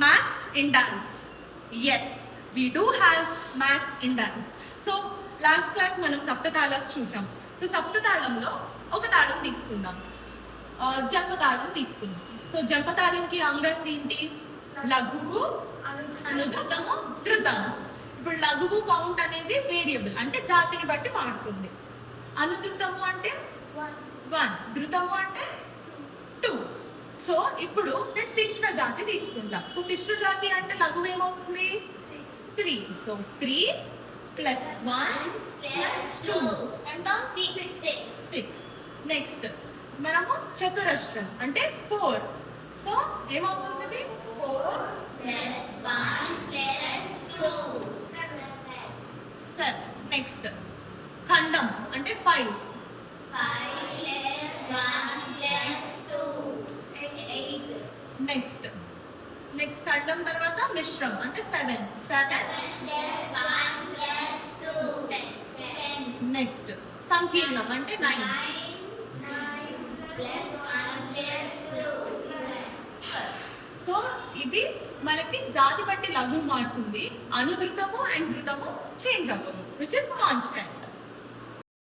maths in dance. Yes, we do have maths in dance. So last class మనం సప్తతాళాస్ చూసాం. So సప్తతాళంలో ఒక తాళం తీసుకుందాం, జంపతాళం తీసుకుందాం. సో జంపతాళంకి అంగాస్ ఏంటి? లఘువు, అనుధృతము, ధృతము. ఇప్పుడు లఘువు కౌంట్ అనేది వేరియబుల్, అంటే జాతిని బట్టి మారుతుంది. అనుధృతము అంటే 1, ధృతము అంటే 2. సో ఇప్పుడు నేను తిష్ర జాతి తీసుకుంటా. సో తిష్ర జాతి అంటే లఘువు ఏమవుతుంది? 3. సో 3 + 1 + 2 ఎంత? 6. నెక్స్ట్ మనము చతురస్రం అంటే 4. సో ఏమవుతుంది? 4 + 1 + 2 7. నెక్స్ట్ ఖండం అంటే 5. 5 + 1 + 2 8. నెక్స్ట్ ఖండం తర్వాత మిశ్రం అంటే 7. 7 + 1 + 2 10. నెక్స్ట్ సంకీర్ణం అంటే 9. 9 + 1 + 2 సో ఇది మనకి జాతి బట్టి లఘువు మారుతుంది, అనుధృతము అండ్ ధృతము చేంజ్ అవుతుంది, విచ్ ఇస్ కాన్స్టెంట్.